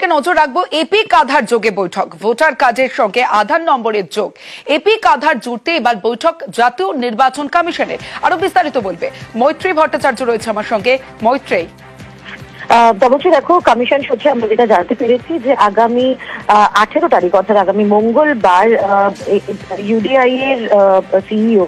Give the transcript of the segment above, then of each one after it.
অন্যদিকে নজর রাখবো এপিক আধার যোগে বৈঠক, ভোটার কার্ডের সঙ্গে আধার নম্বরের যোগ। এপিক আধার জুড়তে এবার বৈঠক জাতীয় নির্বাচন কমিশনের। আরো বিস্তারিত বলবে মৈত্রী ভট্টাচার্য রয়েছে আমার সঙ্গে। মৈত্রী, তবচি দেখো, কমিশন সূত্রে আমরা যেটা জানতে পেরেছি যে আগামী 18 তারিখ অর্থাৎ আগামী মঙ্গলবার ইউডিআই এর সিইও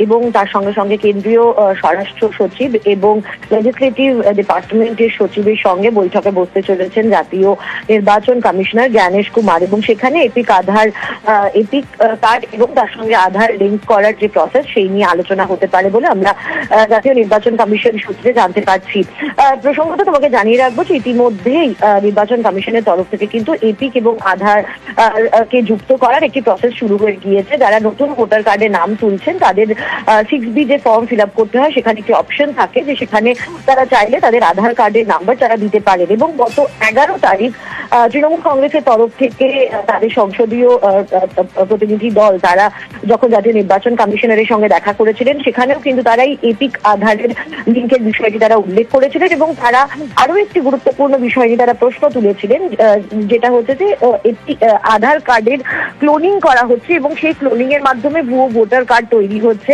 এবং তার সঙ্গে সঙ্গে কেন্দ্রীয় স্বরাষ্ট্র সচিব এবং লেজিসলেটিভ ডিপার্টমেন্টের সচিবের সঙ্গে বৈঠকে বসতে চলেছেন জাতীয় নির্বাচন কমিশনার জ্ঞানেশ কুমার, এবং সেখানে এপিক কার্ড এবং তার সঙ্গে আধার লিঙ্ক করার যে প্রসেস সেই নিয়ে আলোচনা হতে পারে বলে আমরা জাতীয় নির্বাচন কমিশন সূত্রে জানতে পারছি। প্রসঙ্গত তোমাকে জানিয়ে রাখবো যে ইতিমধ্যেই নির্বাচন কমিশনের তরফ থেকে কিন্তু এপিক এবং আধার কে যুক্ত করার একটি প্রসেস শুরু হয়ে গিয়েছে। যারা নতুন ভোটার কার্ডে নাম তুলছেন তাদের 6B যে ফর্ম ফিল আপ করতে হয় সেখানে একটি অপশন থাকে যে সেখানে তারা চাইলে তাদের আধার কার্ডের নাম্বার তারা দিতে পারেন। এবং গত 11 তারিখ তৃণমূল কংগ্রেসের তরফ থেকে তাদের সংসদীয় প্রতিনিধি দল তারা যখন জাতীয় নির্বাচন কমিশনারের সঙ্গে দেখা করেছিলেন সেখানেও কিন্তু তারা এই এপিক আধারের লিঙ্কের বিষয়টি তারা উল্লেখ করেছিলেন, এবং তারা আরো একটি গুরুত্বপূর্ণ বিষয় নিয়ে তারা প্রশ্ন তুলেছিলেন, যেটা হচ্ছে যে আধার কার্ডের ক্লোনিং করা হচ্ছে এবং সেই ক্লোনিং এর মাধ্যমে ভুয়ো ভোটার কার্ড তৈরি হচ্ছে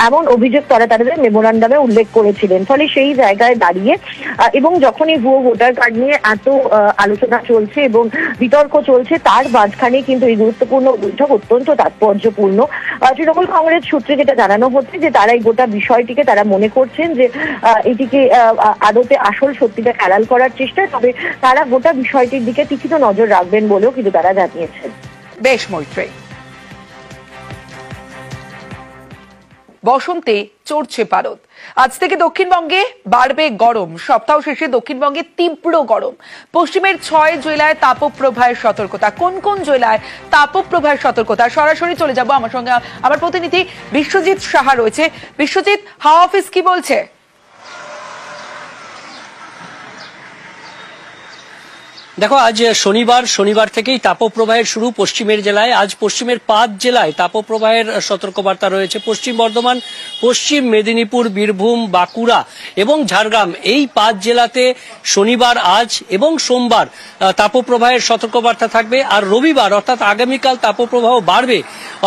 এমন অভিযোগ তারা তাদের মেমোরান্ডামে উল্লেখ করেছিলেন। ফলে সেই জায়গায় দাঁড়িয়ে এবং যখন এই ভুয়ো ভোটার কার্ড নিয়ে এত আলোচনা চলছে এবং বিতর্ক চলছে তার মাঝখানে কিন্তু এই গুরুত্বপূর্ণ বৈঠক অত্যন্ত তাৎপর্যপূর্ণ। তৃণমূল কংগ্রেস সূত্রে যেটা জানানো হচ্ছে যে তারা এই গোটা বিষয়টিকে তারা মনে করছেন যে এটিকে আদতে আসল সত্যিটা খেলাল করার চেষ্টা, তবে তারা গোটা বিষয়টির দিকে তীক্ষ্ণ নজর রাখবেন বলেও কিন্তু তারা জানিয়েছেন। বেশ মৈত্রী, বসন্তে চড়ছে পারদ। আজ থেকে দক্ষিণবঙ্গে বাড়বে গরম, সপ্তাহ শেষে দক্ষিণবঙ্গে তীব্র গরম। পশ্চিমের 6 জেলায় তাপপ্রবাহের সতর্কতা। কোন কোন জেলায় তাপপ্রবাহের সতর্কতা? সরাসরি চলে যাব, আমার সঙ্গে আমার প্রতিনিধি বিশ্বজিৎ সাহা রয়েছে। বিশ্বজিৎ, হাওয়া অফিস কি বলছে? দেখো, আজ শনিবার থেকেই তাপপ্রবাহের শুরু পশ্চিমের জেলায়। আজ পশ্চিমের 5 জেলায় তাপপ্রবাহের সতর্কবার্তা রয়েছে। পশ্চিম বর্ধমান, পশ্চিম মেদিনীপুর, বীরভূম, বাঁকুড়া এবং ঝাড়গ্রাম, এই 5 জেলাতে শনিবার আজ এবং সোমবার তাপপ্রবাহের সতর্কবার্তা থাকবে। আর রবিবার অর্থাৎ আগামীকাল তাপপ্রবাহ বাড়বে,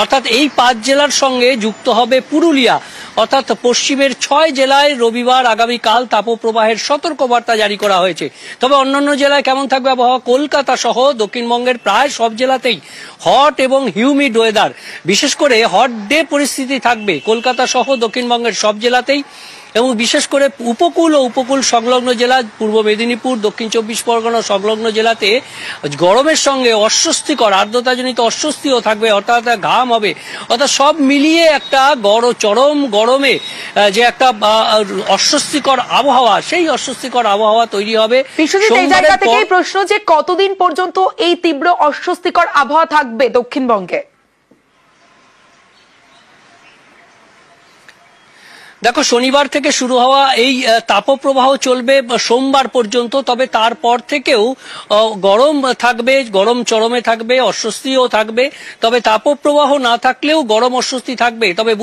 অর্থাৎ এই 5 জেলার সঙ্গে যুক্ত হবে পুরুলিয়া। অর্থাৎ পশ্চিমের 6 জেলায় রবিবার আগামীকাল তাপপ্রবাহের সতর্কবার্তা জারি করা হয়েছে। তবে অন্যান্য জেলায় কেমন থাকবে আবহাওয়া? কলকাতা সহ দক্ষিণবঙ্গের প্রায় সব জেলাতেই হট এবং হিউমিড ওয়েদার, বিশেষ করে হট ডে পরিস্থিতি থাকবে কলকাতা সহ দক্ষিণবঙ্গের সব জেলাতেই, এবং বিশেষ করে উপকূল ও উপকূল সংলগ্ন জেলা, পূর্ব মেদিনীপুর, দক্ষিণ 24 পরগনা সংলগ্ন জেলাতে গরমের সঙ্গে অস্বস্তিকর আর্দ্রতাজনিত অস্বস্তিও থাকবে, অর্থাৎ ঘাম হবে। অর্থাৎ সব মিলিয়ে একটা চরম গরমে যে একটা অস্বস্তিকর আবহাওয়া, সেই অস্বস্তিকর আবহাওয়া তৈরি হবে। এই জায়গা থেকেই প্রশ্ন যে কতদিন পর্যন্ত এই তীব্র অস্বস্তিকর আবহাওয়া থাকবে দক্ষিণবঙ্গে? দেখো, শনিবার থেকে শুরু হওয়া এই তাপপ্রবাহ চলবে সোমবার পর্যন্ত। তবে তারপর থেকেও গরম থাকবে, গরম চরমে থাকবে, অস্বস্তিও থাকবে। তবে তাপপ্রবাহ না থাকলেও গরম অস্বস্তি থাকবে। তবে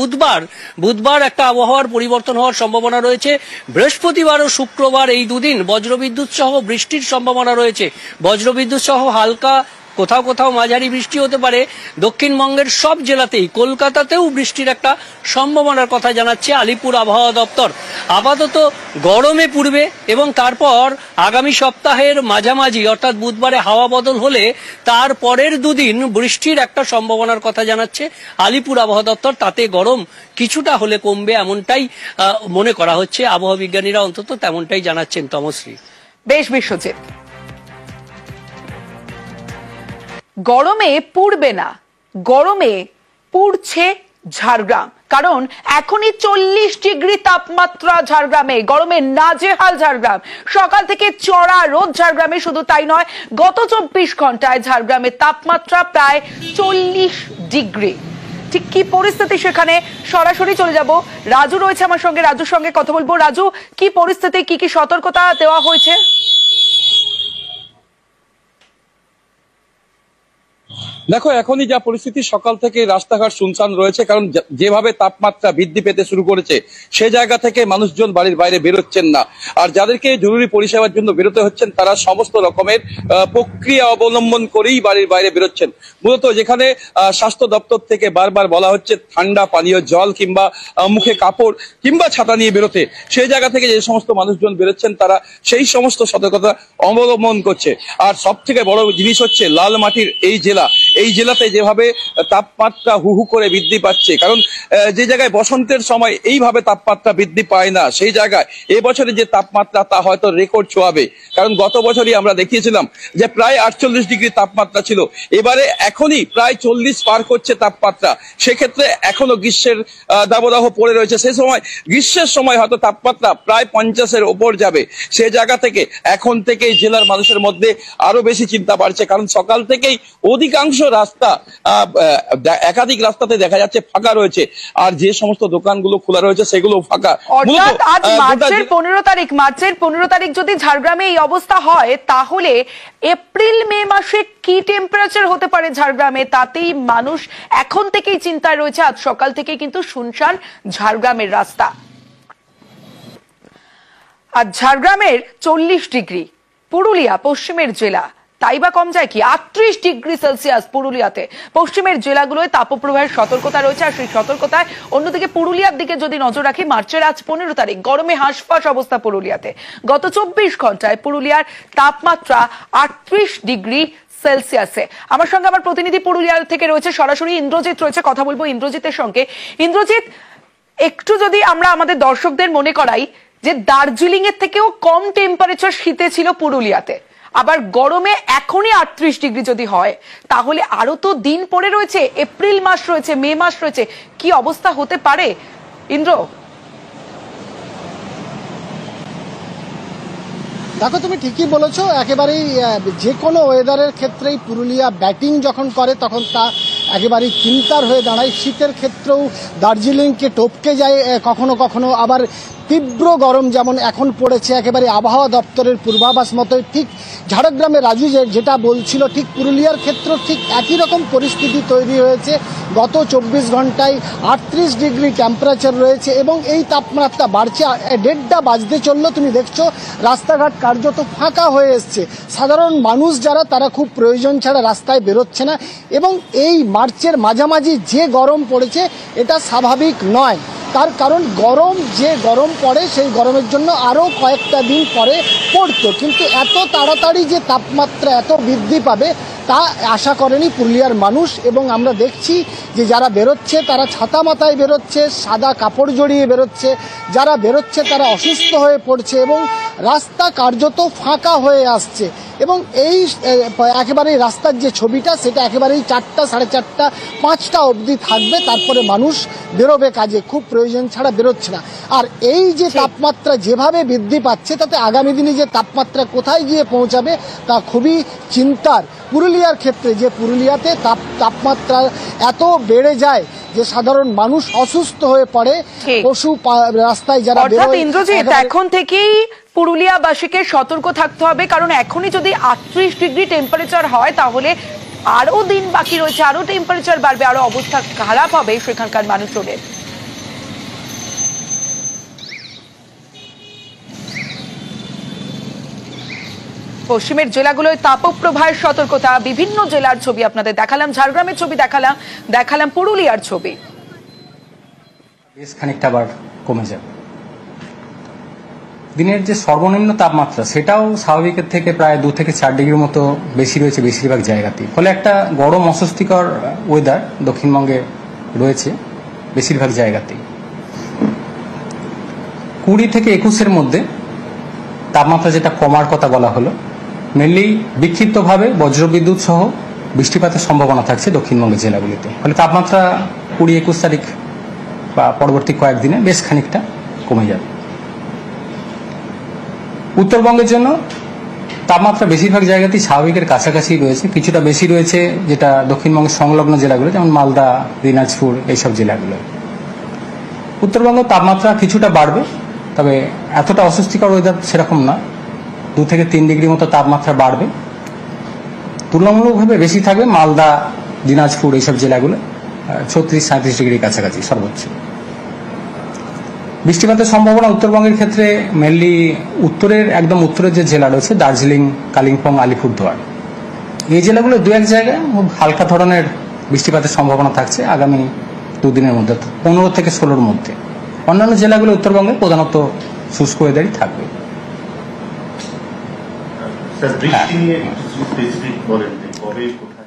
বুধবার একটা আবহাওয়ার পরিবর্তন হওয়ার সম্ভাবনা রয়েছে। বৃহস্পতিবার ও শুক্রবার এই দুদিন বজ্রবিদ্যুৎ সহ বৃষ্টির সম্ভাবনা রয়েছে। বজ্রবিদ্যুৎ সহ হালকা, কোথাও কোথাও মাঝারি বৃষ্টি হতে পারে দক্ষিণবঙ্গের সব জেলাতেই। কলকাতাতেও বৃষ্টির একটা সম্ভাবনার কথা জানাচ্ছে আলিপুর আবহাওয়া দপ্তর। আপাতত গরমে পূর্বে এবং তারপর আগামী সপ্তাহের মাঝামাঝি অর্থাৎ বুধবারে হাওয়া বদল হলে তার পরের দুদিন বৃষ্টির একটা সম্ভাবনার কথা জানাচ্ছে আলিপুর আবহাওয়া দপ্তর। তাতে গরম কিছুটা হলে কমবে এমনটাই মনে করা হচ্ছে। আবহাওয়া বিজ্ঞানীরা অন্তত তেমনটাই জানাচ্ছেন। তমশ্রী, বেশ বিশ্বজিৎ, গরমে পুড়বে না, গরমে পুড়ছে ঝাড়গ্রাম। কারণ এখনই 40 ডিগ্রি তাপমাত্রা ঝাড়গ্রামে, গরমে নাজেহাল ঝাড়গ্রাম। সকাল থেকে চড়া রোদ ঝাড়গ্রামে, শুধু তাই নয়, গত 24 ঘন্টায় ঝাড়গ্রামের তাপমাত্রা প্রায় 40 ডিগ্রি। ঠিক কি পরিস্থিতি সেখানে? সরাসরি চলে যাব, রাজু রয়েছে আমার সঙ্গে, রাজুর সঙ্গে কথা বলবো। রাজু, কি পরিস্থিতি, কি কি সতর্কতা দেওয়া হয়েছে? দেখো এখনই যা পরিস্থিতি, সকাল থেকে রাস্তাঘাট শুনশান রয়েছে, কারণ যেভাবে তাপমাত্রা বৃদ্ধি পেতে শুরু করেছে সে জায়গা থেকে মানুষজন বাড়ির বাইরে বেরোচ্ছেন না। আর যাদেরকে জরুরি পরিষেবার জন্য বেরোতে হচ্ছেন তারা সমস্ত রকমের প্রক্রিয়া অবলম্বন করেই বাড়ির বাইরে বেরোচ্ছেন। মূলত যেখানে স্বাস্থ্য দপ্তর থেকে বারবার বলা হচ্ছে ঠান্ডা পানীয় জল কিংবা মুখে কাপড় কিংবা ছাতা নিয়ে বেরোতে, সেই জায়গা থেকে যে সমস্ত মানুষজন বেরোচ্ছেন তারা সেই সমস্ত সতর্কতা অবলম্বন করছে। আর সব থেকে বড় জিনিস হচ্ছে লালমাটির এই জেলাতে যেভাবে তাপমাত্রা হু হু করে বৃদ্ধি পাচ্ছে, কারণ যে জায়গায় বসন্তের সময় এইভাবে তাপমাত্রা বৃদ্ধি পায় না, সেই জায়গায় এবছরে যে তাপমাত্রা তা হয়তো রেকর্ড ছোঁয়াবে। কারণ গত বছরই আমরা দেখিয়েছিলাম যে প্রায় 48 ডিগ্রি তাপমাত্রা ছিল, এবারে এখনই প্রায় 40 পার করছে তাপমাত্রা। সেক্ষেত্রে এখনো গ্রীষ্মের দাবদাহ পড়ে রয়েছে। সে সময় গ্রীষ্মের সময় হয়তো তাপমাত্রা প্রায় 50-এর ওপর যাবে। সে জায়গা থেকে এখন থেকেই জেলার মানুষের মধ্যে আরো বেশি চিন্তা বাড়ছে, কারণ সকাল থেকেই অধিকাংশ রাস্তা একাধিক রাস্তাতে দেখা যাচ্ছে ফাঁকা রয়েছে, আর যে সমস্ত দোকানগুলো খোলা রয়েছে সেগুলো ফাঁকা। অর্থাৎ আজ মার্চের 15 তারিখ যদি ঝাড়গ্রামে এই অবস্থা হয়, তাহলে এপ্রিল মে মাসে কি টেম্পারেচার হতে পারে ঝাড়গ্রামে, তাতেই মানুষ এখন থেকেই চিন্তায় রয়েছে। আজ সকাল থেকে কিন্তু শুনশান ঝাড়গ্রামের রাস্তা। আর ঝাড়গ্রামের 40 ডিগ্রি, পুরুলিয়া পশ্চিমের জেলা, তাই বা কম যায় কি? 38 ডিগ্রি সেলসিয়াস পুরুলিয়াতে। পশ্চিমের জেলাগুলোয় তাপপ্রবাহের সতর্কতা রয়েছে, আর সেই সতর্কতায় অন্যদিকে পুরুলিয়ার দিকে যদি নজর রাখি, মার্চের আজ 15 তারিখ, গরমে হাঁসফাঁস অবস্থা পুরুলিয়াতে। গত 24 ঘন্টায় পুরুলিয়ার তাপমাত্রা 38 ডিগ্রি সেলসিয়াসে। আমার সঙ্গে আমার প্রতিনিধি পুরুলিয়ার থেকে রয়েছে সরাসরি, ইন্দ্রজিৎ রয়েছে, কথা বলবো ইন্দ্রজিতের সঙ্গে। ইন্দ্রজিৎ, একটু যদি আমরা আমাদের দর্শকদের মনে করাই যে দার্জিলিং এর থেকেও কম টেম্পারেচার শীতে ছিল পুরুলিয়াতে, আবার গরমে এখনই 38 ডিগ্রি যদি হয়, তাহলে আরো তো দিন পড়ে রয়েছে, এপ্রিল মাস রয়েছে, মে মাস রয়েছে, কি অবস্থা হতে পারে ইন্দ্র? দেখো, তুমি ঠিকই বলেছো, একেবারেই যে কোনো ওয়েদারের ক্ষেত্রেই পুরুলিয়া ব্যাটিং যখন করে তখন তা একেবারেই চিন্তার হয়ে দাঁড়ায়। শীতের ক্ষেত্রেও দার্জিলিংকে টপকে যায় কখনো কখনো, আবার তীব্র গরম যেমন এখন পড়েছে, একেবারে আবহাওয়া দপ্তরের পূর্বাভাস মতোই ঠিক ঝাড়গ্রামে রাজু যেটা বলছিল, ঠিক পুরুলিয়ার ক্ষেত্রেও ঠিক একই রকম পরিস্থিতি তৈরি হয়েছে। গত 24 ঘন্টায় 38 ডিগ্রি টেম্পারেচার রয়েছে এবং এই তাপমাত্রা বাড়ছে। 1:30 বাজতে চললো, তুমি দেখছো রাস্তাঘাট কার্যত ফাঁকা হয়ে এসছে। সাধারণ মানুষ যারা, তারা খুব প্রয়োজন ছাড়া রাস্তায় বেরোচ্ছে না, এবং এই মার্চের মাঝামাঝি যে গরম পড়েছে এটা স্বাভাবিক নয়। তার কারণ যে গরম পড়ে সেই গরমের জন্য আরও কয়েকটা দিন পরে পড়তো, কিন্তু এত তাড়াতাড়ি যে তাপমাত্রা এত বৃদ্ধি পাবে তা আশা করেনি পুরুলিয়ার মানুষ। এবং আমরা দেখছি যে যারা বেরোচ্ছে তারা ছাতা মাথায় বেরোচ্ছে, সাদা কাপড় জড়িয়ে বেরোচ্ছে, যারা বেরোচ্ছে তারা অসুস্থ হয়ে পড়ছে এবং রাস্তা কার্যত ফাঁকা হয়ে আসছে। এবং এই একেবারেই রাস্তার যে ছবিটা সেটা একেবারেই 4টা, 4:30, 5টা অবধি থাকবে, তারপরে মানুষ বেরোবে কাজে, খুব প্রয়োজন ছাড়া বেরোচ্ছে না। আর এই যে তাপমাত্রা যেভাবে বৃদ্ধি পাচ্ছে, তাতে আগামী দিনে যে তাপমাত্রা কোথায় গিয়ে পৌঁছাবে তা খুবই চিন্তার পুরুলিয়ার ক্ষেত্রে। যে পুরুলিয়াতে তাপমাত্রা এত বেড়ে যায় যে সাধারণ মানুষ অসুস্থ হয়ে পড়ে, পশু রাস্তায় যারা বেরোয়। ইন্দ্রজিৎ, এখন থেকেই পুরুলিয়াবাসীকে সতর্ক থাকতে হবে, কারণ এখনই যদি 38 ডিগ্রি টেম্পারেচার হয়, তাহলে আরো দিন বাকি রয়েছে, আরো টেম্পারেচার বাড়বে, আরো অবস্থা খারাপ হবে সেখানকার মানুষজনের। পশ্চিমের জেলাগুলোয় তাপপ্রবাহের সতর্কতা, বিভিন্ন জেলার ছবি আপনাদের দেখালাম, ঝাড়গ্রামের ছবি দেখালাম পুরুলিয়ার ছবি। বেশ খানিকটা আবার কমে যাবে। দিনের যে সর্বনিম্ন তাপমাত্রা সেটাও স্বাভাবিকের থেকে প্রায় 2 থেকে 4 ডিগ্রির মতো বেশি রয়েছে বেশিরভাগ জায়গাতেই। ফলে একটা গরম অস্বস্তিকর ওয়েদার দক্ষিণবঙ্গে রয়েছে বেশিরভাগ জায়গাতেই। 20 থেকে 21-এর মধ্যে তাপমাত্রা যেটা কমার কথা বলা হলো, মেনলি বিক্ষিপ্তভাবে বজ্রবিদ্যুৎ সহ বৃষ্টিপাতের সম্ভাবনা থাকছে দক্ষিণবঙ্গের জেলাগুলিতে। ফলে তাপমাত্রা 20-21 তারিখ বা পরবর্তী কয়েকদিনে বেশ খানিকটা কমে যাবে। উত্তরবঙ্গের জন্য তাপমাত্রা বেশিরভাগ জায়গাতেই স্বাভাবিকের কাছাকাছি রয়েছে, কিছুটা বেশি রয়েছে যেটা দক্ষিণবঙ্গের সংলগ্ন জেলাগুলো, যেমন মালদা, দিনাজপুর, এইসব জেলাগুলো। উত্তরবঙ্গ তাপমাত্রা কিছুটা বাড়বে, তবে এতটা অস্বস্তিকর ওয়েদার সেরকম না, 2 থেকে 3 ডিগ্রি মতো তাপমাত্রা বাড়বে। তুলনামূলকভাবে বেশি থাকবে মালদা, দিনাজপুর এইসব জেলাগুলো 36-37 ডিগ্রি কাছাকাছি সর্বোচ্চ। বৃষ্টিপাতের সম্ভাবনা উত্তরবঙ্গের ক্ষেত্রে মেনলি উত্তরের একদম উত্তরের যে জেলা রয়েছে দার্জিলিং, কালিম্পং, আলিপুরদুয়ার, এই জেলাগুলো দু এক জায়গায় খুব হালকা ধরনের বৃষ্টিপাতের সম্ভাবনা থাকছে আগামী দুদিনের মধ্যে, 15 থেকে 16-র মধ্যে। অন্যান্য জেলাগুলো উত্তরবঙ্গে প্রধানত শুষ্ক ওয়েদারই থাকবে। স্যার, বৃষ্টি নিয়ে একটু স্পেসিফিক বলেন যে কবে কোথায়